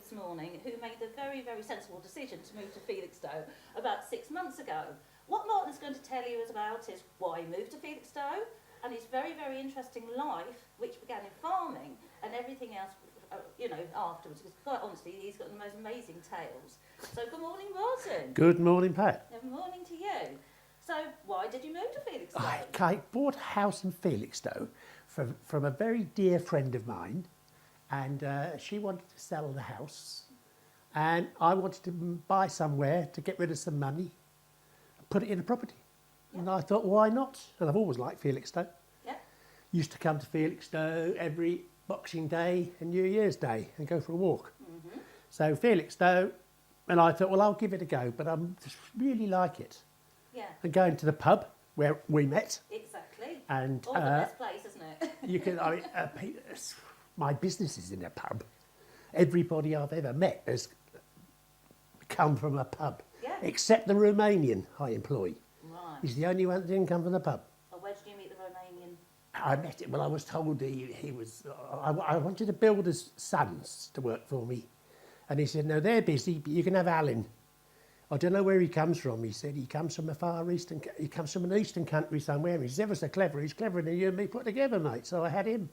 this morning who made the very, very sensible decision to move to Felixstowe about 6 months ago. What Martin's going to tell you about is why he moved to Felixstowe and his very, very interesting life, which began in farming, and everything else, afterwards. Because quite honestly, he's got the most amazing tales. So good morning, Martin. Good morning, Pat. Good morning to you. So why did you move to Felixstowe? I bought a house in Felixstowe from a very dear friend of mine, and she wanted to sell the house, and I wanted to buy somewhere to get rid of some money, put it in a property. Yeah. And I thought, why not? And I've always liked Felixstowe. Yeah. Used to come to Felixstowe every Boxing Day and New Year's Day and go for a walk. Mm-hmm. So Felixstowe, and I thought, well, I'll give it a go, but I just really like it. Yeah. And going to the pub where we met. Exactly. And the best place, isn't it? you can. My business is in a pub. Everybody I've ever met has come from a pub, except the Romanian I employ. Right. He's the only one that didn't come from the pub. Well, where did you meet the Romanian? I met him. Well, I was told he was. I wanted a builder's sons to work for me, and he said, "No, they're busy, but you can have Alan." I don't know where he comes from. He said he comes from a far eastern. He comes from an eastern country somewhere. He's ever so clever. He's cleverer than you and me put together, mate. So I had him,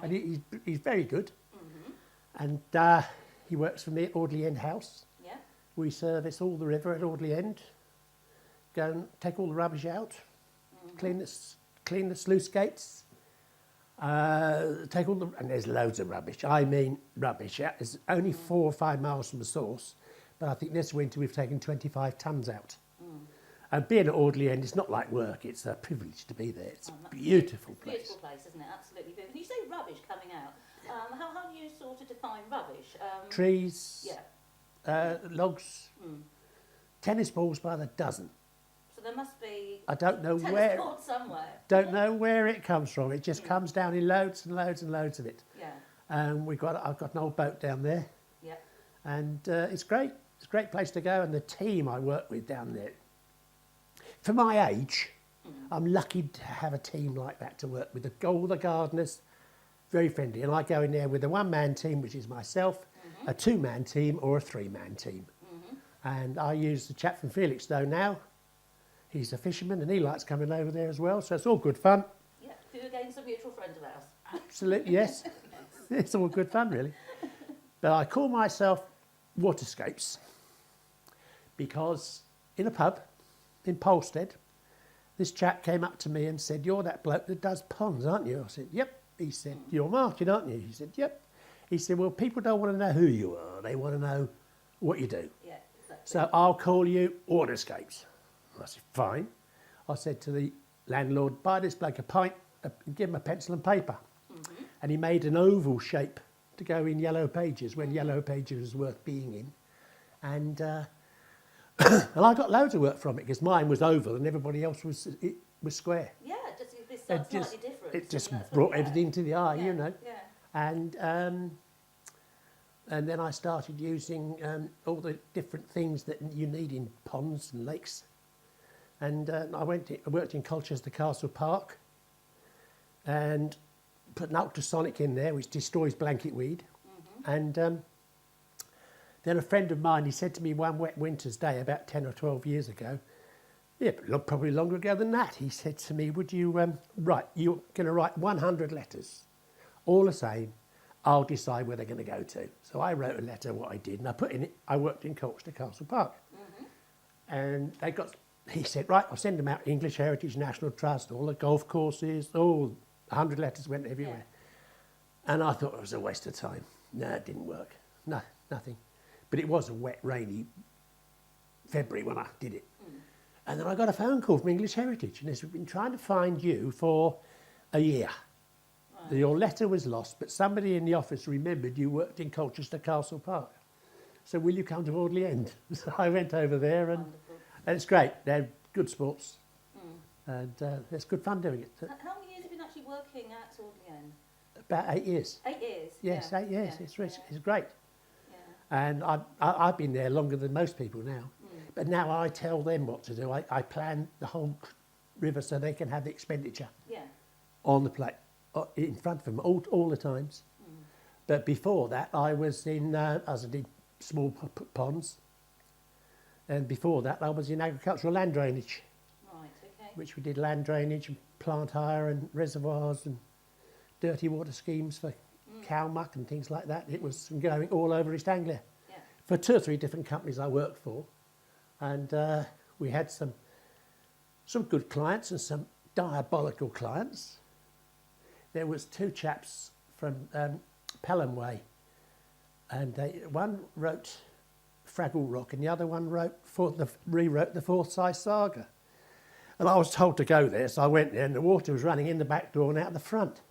right. And he's very good. Mm-hmm. And he works for me at Audley End House. Yeah. We service all the river at Audley End. Go and take all the rubbish out, clean the sluice gates. Take all the, and there's loads of rubbish. I mean rubbish. Yeah? It's only 4 or 5 miles from the source. But I think this winter we've taken 25 tonnes out. And being at Audley End, it's not like work, it's a privilege to be there. It's a beautiful place. Beautiful place, isn't it? Absolutely beautiful. You say rubbish coming out. How do you sort of define rubbish? Trees, logs, tennis balls by the dozen. So there must be I don't know tennis where. court somewhere. Don't know where it comes from. It just comes down in loads and loads and loads of it. Yeah. I've got an old boat down there. Yeah. And it's great. It's a great place to go, and the team I work with down there. For my age, I'm lucky to have a team like that to work with. All the gardeners, very friendly. And I go in there with a one-man team, which is myself, a two-man team or a three-man team. And I use the chap from Felixstowe now. He's a fisherman, and he likes coming over there as well, so it's all good fun. Yeah, who again's a mutual friend of ours. Absolutely, yes. It's all good fun, really. But I call myself Waterscapes because in a pub in Polstead, this chap came up to me and said, "You're that bloke that does ponds, aren't you?" I said, "Yep." He said, "You're Martin, aren't you?" He said, "Yep." He said, "Well, people don't want to know who you are. They want to know what you do. Yeah, exactly. So I'll call you Waterscapes." I said, "Fine." I said to the landlord, "Buy this bloke a pint, give him a pencil and paper." And he made an oval shape to go in Yellow Pages when Yellow Pages was worth being in. And and I got loads of work from it because mine was oval and everybody else was square. Yeah, just this slightly different. It just brought everything to the eye, you know. Yeah. And then I started using all the different things that you need in ponds and lakes. And I worked in Colchester Castle Park and put an ultrasonic in there which destroys blanket weed. And then a friend of mine, he said to me one wet winter's day about 10 or 12 years ago, but probably longer ago than that, he said to me, "Would you you're going to write 100 letters, all the same, I'll decide where they're going to go to." So I wrote a letter, what I did, and I put in it, I worked in Colchester Castle Park. And he said, "Right, I'll send them out, English Heritage National Trust, all the golf courses, all 100 letters went everywhere." Yeah. And I thought it was a waste of time. No, it didn't work. No, nothing. But it was a wet, rainy February when I did it. And then I got a phone call from English Heritage, and they said, "We've been trying to find you for a year. Right. Your letter was lost, but somebody in the office remembered you worked in Colchester Castle Park. So will you come to Audley End?" So I went over there, and it's great. They're good sports. And it's good fun doing it. How many years have you been actually working at Audley End? About 8 years. 8 years? Yes, yeah. 8 years. Yeah. It's great. Yeah. And I've been there longer than most people now. But now I tell them what to do. I plan the whole river so they can have the expenditure on the plate, in front of them all the times. But before that, I was small ponds. And before that, I was in agricultural land drainage, Right, okay. which we did land drainage and plant hire and reservoirs and dirty water schemes for cow muck and things like that. It was going all over East Anglia. Yeah. For 2 or 3 different companies I worked for. And we had some good clients and some diabolical clients. There was 2 chaps from Pelham Way, and one wrote Fraggle Rock and the other one rewrote the Forsyth Saga. And I was told to go there, so I went there and the water was running in the back door and out the front.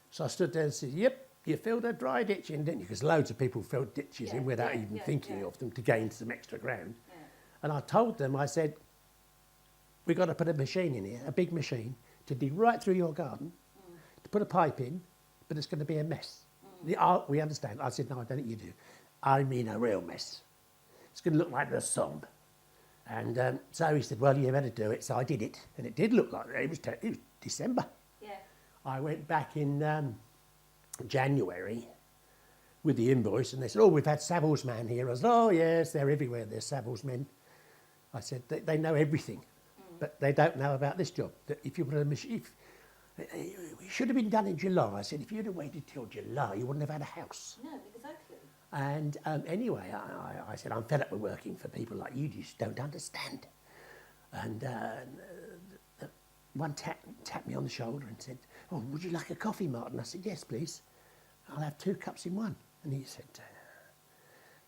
So I stood there and said, yep, you filled a dry ditch in, didn't you? Because loads of people filled ditches in without even thinking of them to gain some extra ground. Yeah. And I told them, I said, we've got to put a machine in here, a big machine, to dig right through your garden, to put a pipe in, but it's going to be a mess. We understand. I said, no, I don't think you do. I mean a real mess. It's going to look like the Somme. And so he said, well, you better do it. So I did it. And it did look like it was December. Yeah. I went back in January with the invoice and they said, oh, we've had Savills man here. I said, oh, yes, they're everywhere. They're Savills men. I said, they know everything, but they don't know about this job. That if you put a machine, it should have been done in July. I said, if you'd have waited till July, you wouldn't have had a house. No, exactly. And anyway, I said, I'm fed up with working for people like you just don't understand. And one tapped me on the shoulder and said, oh, would you like a coffee, Martin? I said, yes, please. I'll have 2 cups in one. And he said,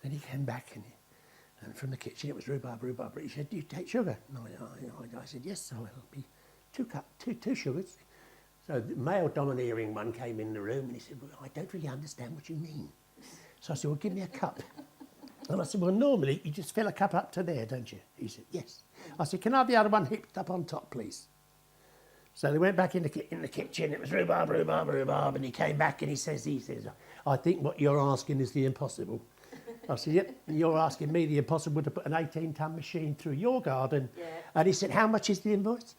then he came back and from the kitchen, it was rhubarb. He said, do you take sugar? And I said, yes, so it'll be 2 sugars. So the male domineering one came in the room and he said, well, I don't really understand what you mean. So I said, well, give me a cup. And I said, well, normally you just fill a cup up to there, don't you? He said, yes. I said, can I have the other one heaped up on top, please? So they went back in the kitchen, it was rhubarb, and he came back and he says, I think what you're asking is the impossible. I said, yep, you're asking me the impossible to put an 18-ton machine through your garden. Yeah. And he said, how much is the invoice?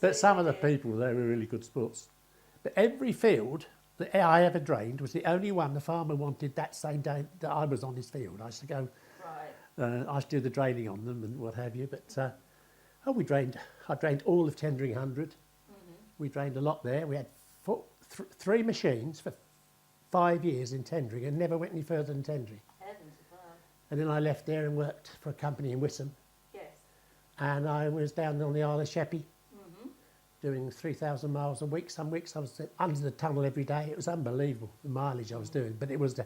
But some of the people, they were really good sports. But every field that I ever drained was the only one the farmer wanted that same day that I was on his field. I used to go, Right. I used to do the draining on them and what have you. But I drained all of Tendring 100. We drained a lot there. We had 3 machines for 5 years in Tendring and never went any further than Tendring. Heavens above. And then I left there and worked for a company in Wissam. Yes. And I was down on the Isle of Sheppey, doing 3,000 miles a week. Some weeks I was under the tunnel every day. It was unbelievable, the mileage I was doing. But it was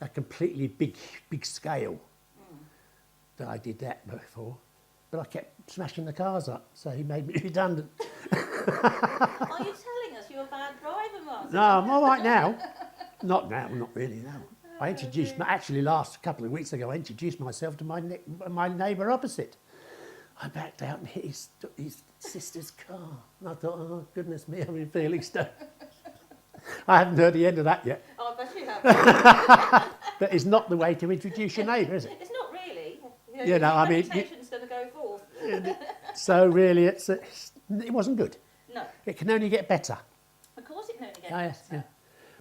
a completely big scale that I did that before. But I kept smashing the cars up, so he made me redundant. Are you telling us you're a bad driver, Martin? No, I'm all right now. Not now, not really, no. I introduced, actually last couple of weeks ago, I introduced myself to my neighbour opposite. I backed out and hit his sister's car. And I thought, oh, goodness me, I'm in Felixstowe. I haven't heard the end of that yet. Oh, I bet you have. But it's not the way to introduce your neighbour, is it? It's not really. You know, I mean, your reputation's going to go forth. So really, it wasn't good. No. It can only get better. Of course it can only get Oh, better. yes, yeah.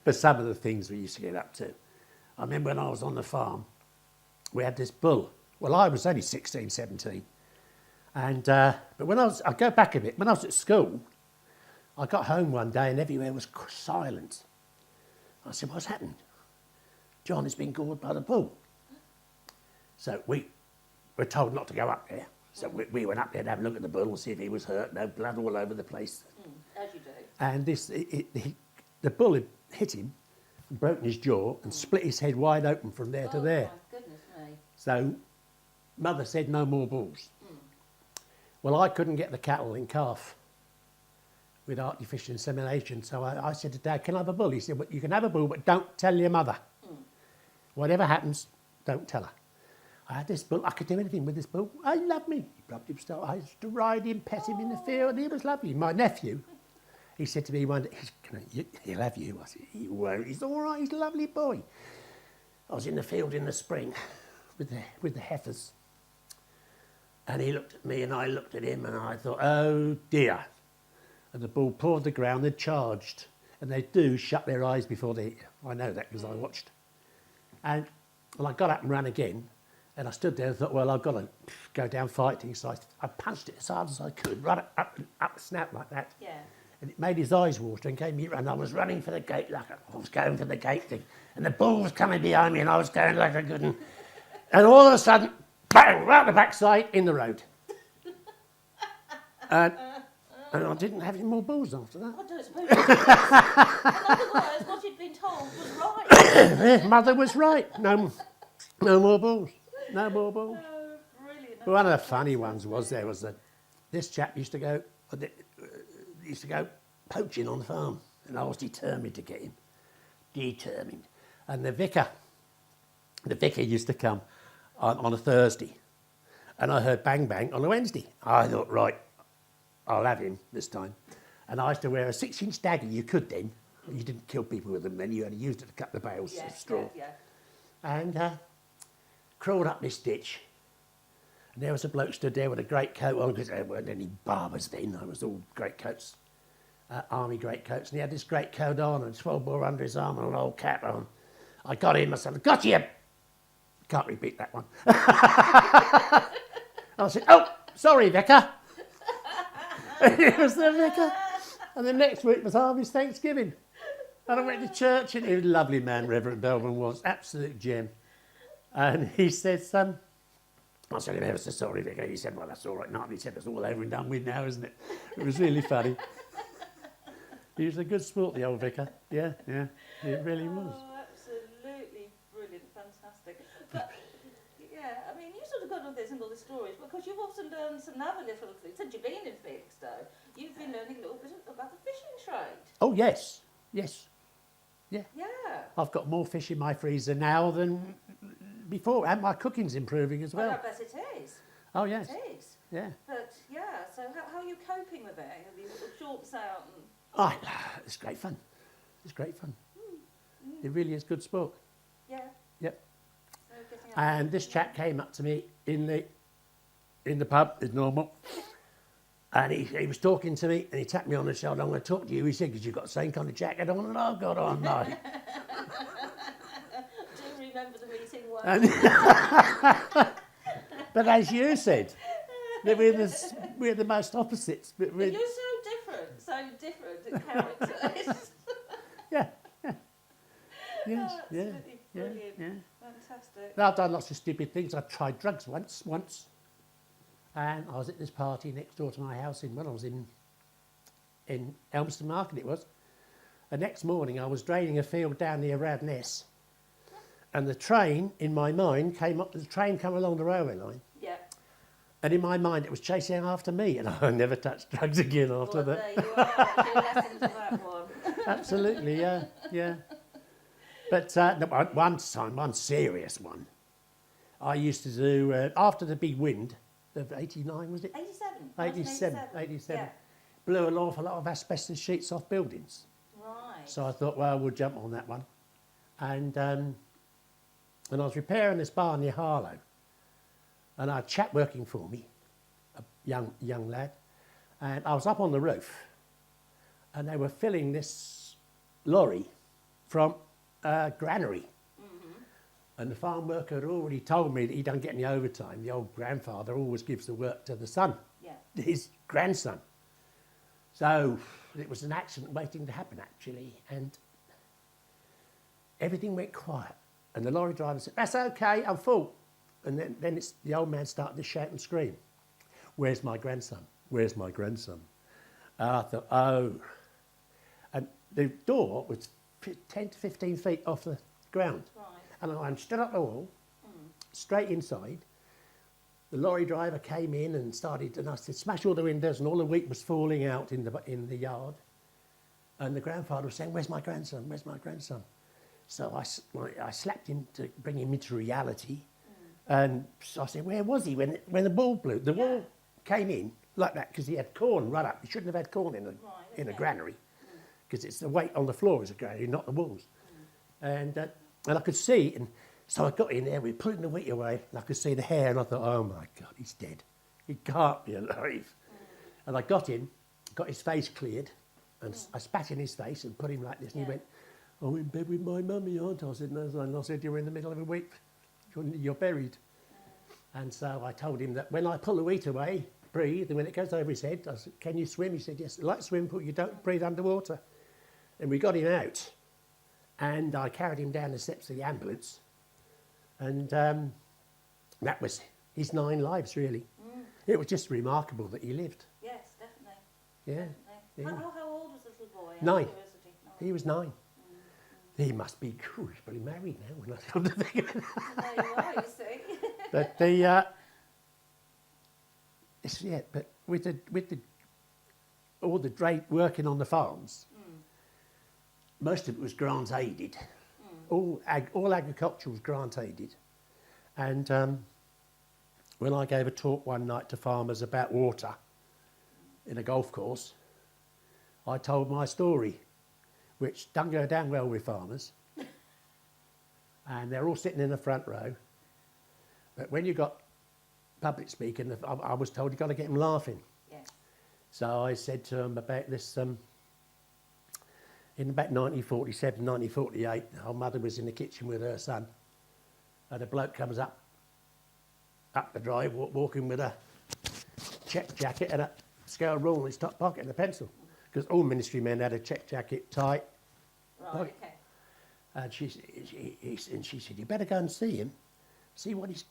But some of the things we used to get up to. I remember when I was on the farm, we had this bull. Well, I was only 16, 17. And, but I go back a bit, when I was at school, I got home one day and everywhere was silent. I said, what's happened? John has been gored by the bull. So we were told not to go up there. So we went up there to have a look at the bull and see if he was hurt. No blood all over the place. As you do. And the bull had hit him, and broken his jaw and split his head wide open from there to there. My goodness me. So mother said no more bulls. Well, I couldn't get the cattle in calf with artificial insemination, so I said to Dad, can I have a bull? He said, well, you can have a bull, but don't tell your mother. Whatever happens, don't tell her. I had this bull, I could do anything with this bull. I loved me. I used to ride him, pet him in the field, he was lovely. My nephew, he said to me one day, he'll have you. I said, he won't, he's all right, he's a lovely boy. I was in the field in the spring with the heifers. And he looked at me and I looked at him and I thought, oh dear. And the bull pawed the ground and charged. And they do shut their eyes before they eat you. I know that because I watched. And well, I got up and ran again. And I stood there and thought, well, I've got to go down fighting. So I punched it as hard as I could, right up the snap like that. Yeah. And it made his eyes water and gave me a run. I was running for the gate like I was going for the gate thing. And the bull was coming behind me and I was going like I couldn't. And all of a sudden, bang, right the backside in the road. And I didn't have any more bulls after that. I don't suppose you did. In other words, what you'd been told was right. Mother was right. No more bulls. No more bulls. Oh, brilliant. But one of the funny ones was that this chap used to go poaching on the farm, and I was determined to get him. Determined. And the vicar used to come on a Thursday, and I heard bang bang on a Wednesday. I thought, right, I'll have him this time. And I used to wear a 6-inch dagger. You could then. You didn't kill people with them then. You only used it to cut the bales of straw. Yeah. And crawled up this ditch. And there was a bloke stood there with a great coat on, because there weren't any barbers then. I was all great coats, army great coats. And he had this great coat on and 12 bore under his arm and an old cap on. I got him, I said, got you! Can't repeat that one. I said, oh, sorry, vicar. It was the vicar. And the next week was Harvey's Thanksgiving. And I went to church, and he was a lovely man, Reverend Belvin was, absolute gem. And he said, I said, I'm ever so sorry, vicar. He said, well, that's all right now. He said, it's all over and done with now, isn't it? It was really funny. He was a good sport, the old vicar. Yeah, it really was. Oh, absolutely brilliant, fantastic. But, yeah, I mean, you sort of got all this and all the stories, because you've also learned some other little things. Since you've been in Felixstowe, you've been learning a little bit about the fishing trade. Oh, yes. Yeah. I've got more fish in my freezer now than before, and my cooking's improving as well. I bet it is. Oh, yes. It is. Yeah. But, yeah, so how are you coping with it? Have you sort of shorts out and... Oh, it's great fun. It's great fun. It really is good sport. Yeah. Yep. So getting up And this chap came up to me in the pub, as normal, and he was talking to me, and he tapped me on the shoulder. I'm going to talk to you. He said, because you've got the same kind of jacket on, and I've got on, mate. Do remember the meeting well. But as you said, we're the most opposites. But You're so different in characters. Yeah. Yes, Oh, yeah, absolutely brilliant. yeah. Fantastic. Now, I've done lots of stupid things. I tried drugs once, and I was at this party next door to my house I was in Elmston Market it was. The next morning I was draining a field down near Radness, and the train, in my mind, came along the railway line, Yeah. and in my mind it was chasing after me, and I never touched drugs again after Well, that. there you are. Your lesson to that one. Absolutely, yeah. But one serious one, I used to do, after the big wind of 89, was it? 87. 87. Yeah. Blew an awful lot of asbestos sheets off buildings. Right. So I thought, well, we'll jump on that one. And I was repairing this bar near Harlow. And I had a chap working for me, a young lad. And I was up on the roof. And they were filling this lorry from a granary. And the farm worker had already told me that he don't get any overtime. The old grandfather always gives the work to the son, Yeah. his grandson. So it was an accident waiting to happen, actually. And everything went quiet. And the lorry driver said, that's okay, I'm full. And then the old man started to shout and scream, where's my grandson? Where's my grandson? And I thought, oh. And the door was 10 to 15 feet off the ground. Right. And I stood up the wall, straight inside. The lorry driver came in and started, and I said, smash all the windows, and all the wheat was falling out in the yard. And the grandfather was saying, where's my grandson? Where's my grandson? So I slapped him to bring him into reality. And so I said, where was he when the ball blew? The wall came in like that because he had corn right up. He shouldn't have had corn in a granary because it's the weight on the floor is a granary, not the walls. And I could see, and so I got in there, we were putting the wheat away, and I could see the hair, and I thought, oh my God, he's dead. He can't be alive. And I got in, got his face cleared, And I spat in his face and put him like this, and he went, "I'm in bed with my mummy, aren't I?" I said, "No." And I said, "You're in the middle of a week. You're buried." And so I told him that when I pull the wheat away, breathe, and when it goes over his head, I said, "Can you swim?" He said, "Yes, like swimming pool, you don't breathe underwater." And we got him out, and I carried him down the steps of the ambulance, and that was his 9 lives, really. It was just remarkable that he lived. Yes, definitely. Yeah. Definitely. How old was the little boy? 9. He was 9. He must be, he's probably married now when I come to think of it. There you are, you see. But but with all the working on the farms, most of it was grant aided. All agriculture was grant aided, and when I gave a talk one night to farmers about water in a golf course, I told my story, which doesn't go down well with farmers, and they're all sitting in the front row. But when you got public speaking, I was told you've got to get them laughing. Yes. So I said to them about this, in about 1947, 1948, our mother was in the kitchen with her son, and a bloke comes up the drive, walking with a check jacket and a scale rule in his top pocket and a pencil, because all ministry men had a check jacket, tie. Right, pocket. okay. And she said, "You better go and see him, see what he's."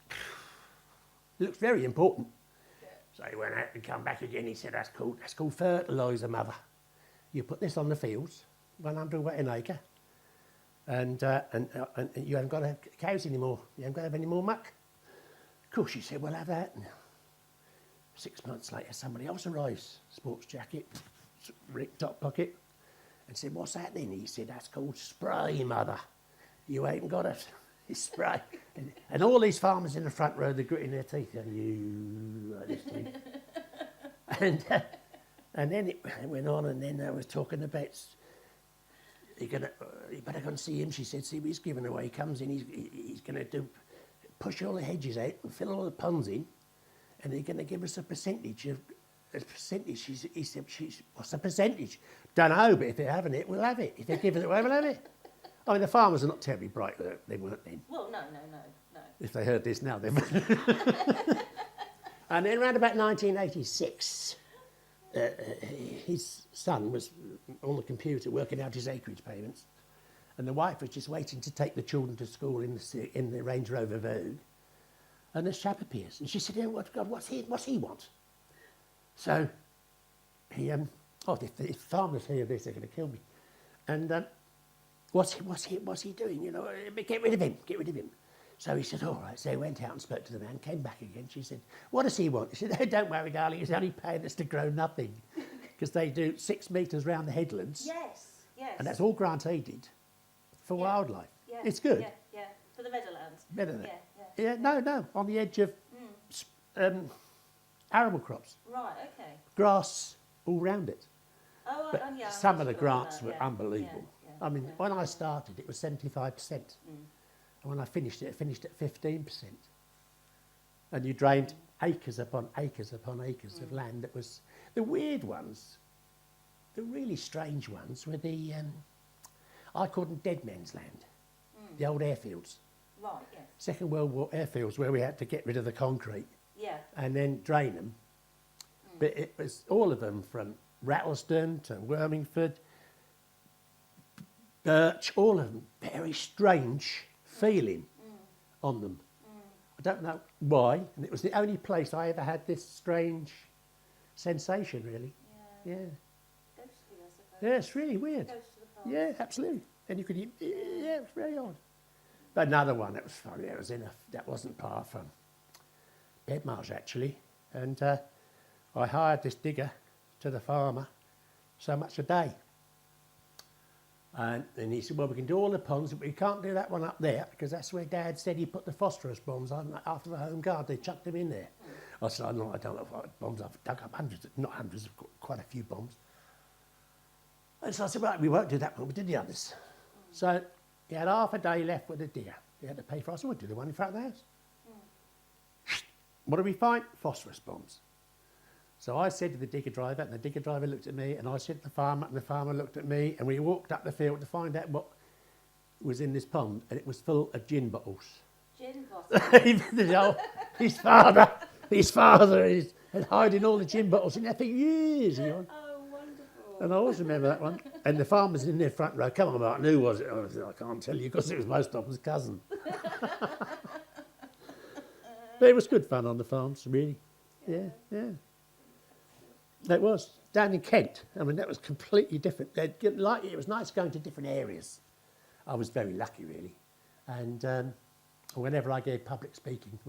It looks very important. Yeah. So he went out and come back again. He said, "That's called fertiliser, mother. You put this on the fields, 100 wet an acre, and you haven't got to have cows anymore. You haven't got to have any more muck." Of course, she said, "We'll have that." And 6 months later, somebody else arrives, sports jacket, top pocket, and said, "What's that then?" He said, "That's called spray, mother. You ain't got it. It's spray." And all these farmers in the front row, they're gritting their teeth, and you like this to me. And then it went on, and then I was talking about, you better go and see him. She said, "See what he's giving away. He comes in, he's going to push all the hedges out and fill all the ponds in, and he's going to give us a percentage of." He said, "What's the percentage?" "Don't know, but if they haven't it, we'll have it. If they're giving it away, we'll have it." I mean, the farmers are not terribly bright, they weren't then. Well, no. If they heard this now, they would. And then around about 1986, his son was on the computer working out his acreage payments, and the wife was just waiting to take the children to school in the Range Rover Vogue, and this chap appears, and she said, "Oh, God, what's he want?" So he, if farmers hear this, they're going to kill me. And what's he doing? You know, get rid of him. So he said, "All right." So he went out and spoke to the man, came back again. She said, "What does he want?" He said, "Oh, don't worry, darling, he's only paying us to grow nothing." Because they do 6 metres round the headlands. Yes. And that's all grant aided for wildlife. Yeah. It's good. Yeah. For the meadowlands. Meadowland. Yeah. No, on the edge of arable crops. Right, okay. Grass all round it. Oh, But yeah. some of the I'm sure grants about were that, unbelievable. Yeah. I mean, when I started, it was 75%. And when I finished it finished at 15%. And you drained acres upon acres upon acres of land that was... The weird ones, the really strange ones, were the... I called them dead men's land. The old airfields. Right, yeah. Second World War airfields where we had to get rid of the concrete Yeah. and then drain them. But it was all of them from Rattleston to Wormingford, Birch, all of them, very strange feeling on them. I don't know why, and it was the only place I ever had this strange sensation, really. Yeah. Yeah, Ghostly, I suppose. yeah, it's really weird. Ghost to the past. Yeah, absolutely. And you could, yeah, it's very odd. But another one that was funny, that wasn't far from Bedmarsh, actually, and I hired this digger to the farmer, so much a day. And he said, "Well, we can do all the ponds, but we can't do that one up there because that's where Dad said he put the phosphorus bombs on after the home guard. They chucked them in there." I said, "No, I don't know what bombs. I've dug up hundreds, quite a few bombs." And so I said, "Right, we won't do that one, we did the others." So he had half a day left with the digger. He had to pay for it. I said, "We'll do the one in front of the house." What did we find? Phosphorus bombs. So I said to the digger driver, and the digger driver looked at me, and I said to the farmer, and the farmer looked at me, and we walked up the field to find out what was in this pond, and it was full of gin bottles. Gin bottles. his father is hiding all the gin bottles in there for years. You know? Oh, wonderful. And I always remember that one. And the farmer's in their front row. Come on, Martin, who was it? I can't tell you because it was most of them's cousin. But it was good fun on the farms, really. Yeah. It was. Down in Kent, I mean, that was completely different. It was nice going to different areas. I was very lucky, really. And whenever I gave public speaking,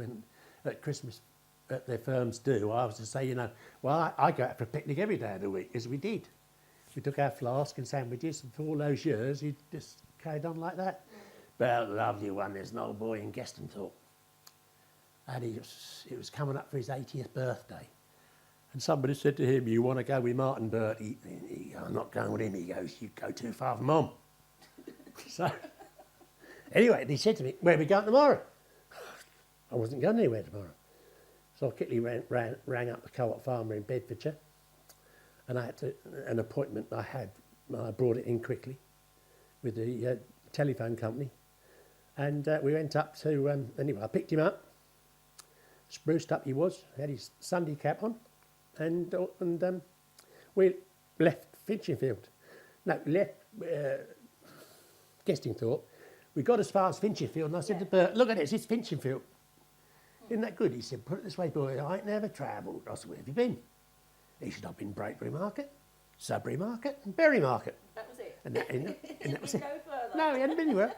at Christmas, at their firms do, I was to say, well, I go out for a picnic every day of the week, as we did. We took our flask and sandwiches, and for all those years, he just carried on like that. But a lovely one, there's an old boy in Gestonthorpe. And it was coming up for his 80th birthday. And somebody said to him, you want to go with Martin Burt? I'm not going with him. He goes, you go too far from Mum. So, anyway, he said to me, where are we going tomorrow? I wasn't going anywhere tomorrow. So I quickly rang up the co-op farmer in Bedfordshire. And I had an appointment I brought it in quickly with the telephone company. And we went up to, anyway, I picked him up. Spruced up he was, had his Sunday cap on, and we left Finchinfield. No, left Gestingthorpe. We got as far as Finchinfield, and I said to Bert, look at this, it's Finchinfield. Isn't that good? He said, put it this way, boy, I ain't never travelled. I said, where have you been? He said, I've been Brakebury Market, Sudbury Market, and Bury Market. That was it. And that was it. Go further. No, he hadn't been anywhere.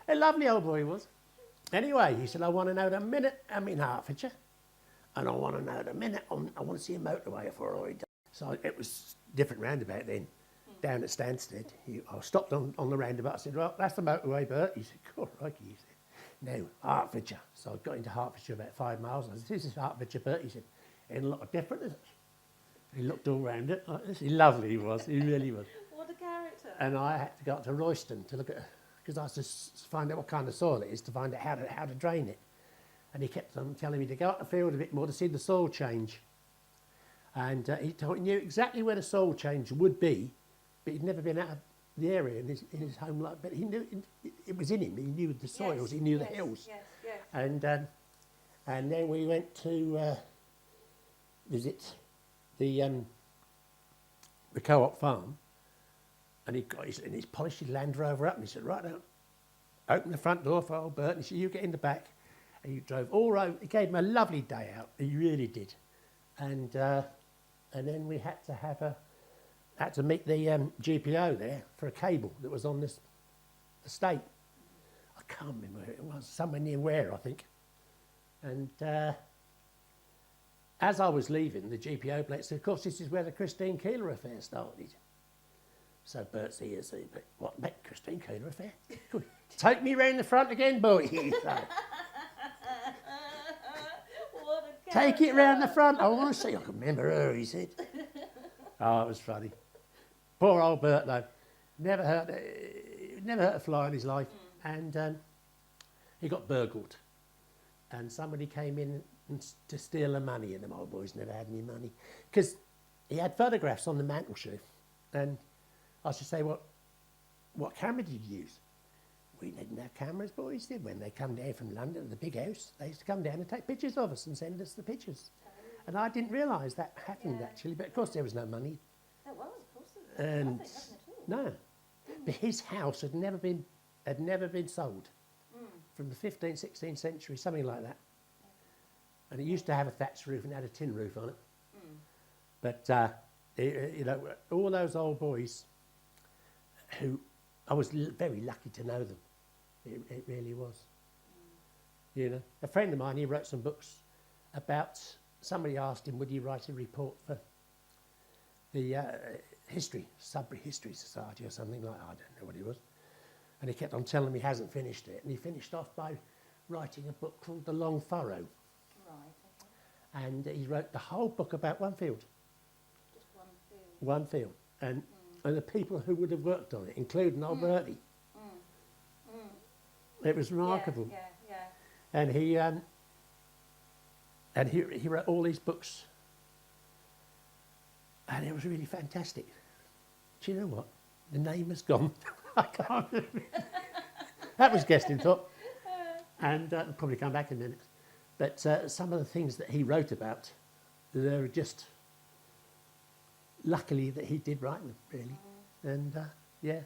A lovely old boy he was. Anyway, he said, I want to know the minute I'm in Hertfordshire, and I want to know the minute I want to see a motorway before I die. So it was different roundabout then, down at Stansted. I stopped on the roundabout. I said, well, that's the motorway, Bert. He said, cool, right. He said, no, Hertfordshire. So I got into Hertfordshire about 5 miles. I said, this is Hertfordshire, Bert. He said, ain't a lot different, is it? He looked all round it. Like this. He lovely he was. He really was. What a character. And I had to go up to Royston to look at, because I had to find out what kind of soil it is to find out how to drain it. And he kept on telling me to go up the field a bit more to see the soil change. And he knew exactly where the soil change would be, but he'd never been out of the area in his home life. But he knew it was in him. He knew the soils. He knew the hills. Yes. And then we went to visit the co-op farm. And he polished his Land Rover up, and he said, right now, open the front door for old Bert. And he said, you get in the back. And he drove all over. He gave him a lovely day out. He really did. And then we had to meet the GPO there for a cable that was on this estate. I can't remember where it was. Somewhere near Ware, I think. And as I was leaving, the GPO bloke said, of course, this is where the Christine Keeler affair started. So Bert's here, so what, Christine Keeler affair? Good. Take me round the front again, boy. Take it round the front. I want to see. I can remember her, he said. Oh, it was funny. Poor old Bert, though. Never hurt a fly in his life. And he got burgled. And somebody came in to steal the money, and them old boys never had any money. Because he had photographs on the mantel-shelf. And I should say, what camera did you use? We didn't have cameras, boys did. When they come down from London to the big house, they used to come down and take pictures of us and send us the pictures. And I didn't realise that happened, actually. But, of course, there was no money. There was, of course. There was nothing at all. No. But his house had never been sold. From the 15th, 16th century, something like that. And it used to have a thatched roof and had a tin roof on it. But, all those old boys who I was very lucky to know them. It really was. A friend of mine, he wrote some books about, somebody asked him, would he write a report for the Sudbury History Society or something like that. I don't know what it was. And he kept on telling me he hasn't finished it. And he finished off by writing a book called The Long Furrow. Right, okay. And he wrote the whole book about one field. Just one field. One field. And the people who would have worked on it, including old Bertie. It was remarkable. Yeah. And he wrote all these books And it was really fantastic. Do you know what? The name has gone. I can't remember. That was Guestinthorpe. And I'll probably come back in a minute. But some of the things that he wrote about, they're just luckily that he did write them, really. And yeah.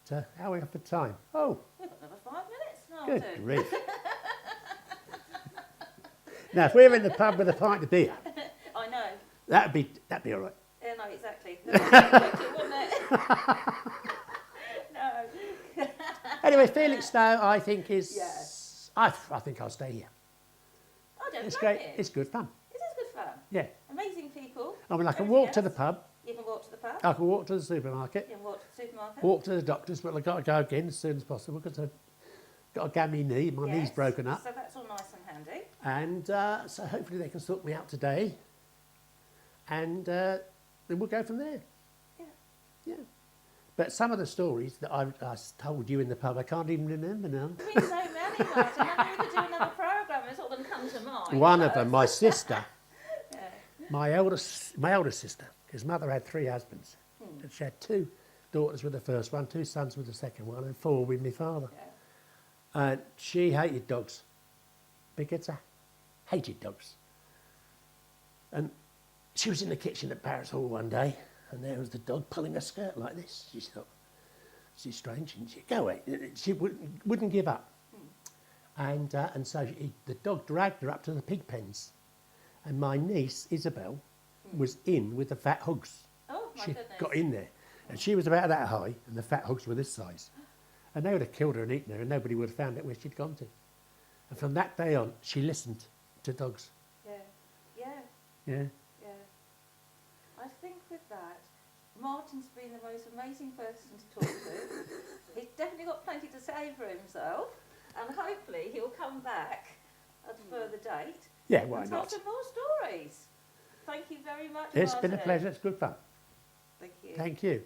But how are we up for time? Oh, We've got another 5 minutes now. good too. grief. Now, if we're in the pub with a pint of beer, I know. that'd be all right. Yeah, no, exactly. Wouldn't it? No. Anyway, Felixstowe, I think is. Yes. I think I'll stay here. I don't It's blame great. you. It's good fun. It is good fun. Yeah. Amazing people. I mean, I can Everything walk to the else. pub. You can walk to the pub. I can walk to the supermarket. You can walk to the supermarket. Walk to the doctor's, but I've got to go again as soon as possible because I've got a gammy knee. My knee's Yes, broken up. So that's all nice and handy. And so hopefully they can sort me out today. And then we'll go from there. Yeah. Yeah. But some of the stories that I told you in the pub, I can't even remember now. There's been so many, Martin. Maybe we could do another programme. It's all going to come to mind. One of them, my sister, Yeah. my eldest sister, his mother had 3 husbands. And she had 2 daughters with the first one, 2 sons with the second one, and 4 with my father. Yeah. And she hated dogs. Big Edsa hated dogs. And she was in the kitchen at Paris Hall one day, and there was the dog pulling her skirt like this. She thought, this is strange. And she go away. She wouldn't give up. And so the dog dragged her up to the pig pens. And my niece, Isabel, was in with the fat hogs. Oh, my She goodness. got in there. And she was about that high, and the fat hogs were this size. And they would have killed her and eaten her, and nobody would have found out where she'd gone to. And from that day on, she listened to dogs. Yeah. Yeah. Yeah. Yeah. I think with that, Martin's been the most amazing person to talk to. He's definitely got plenty to say for himself, and hopefully he'll come back at a further date Yeah, why and tell not? some more stories. Thank you very much, It's been a Martin. pleasure. It's good fun. Thank you. Thank you.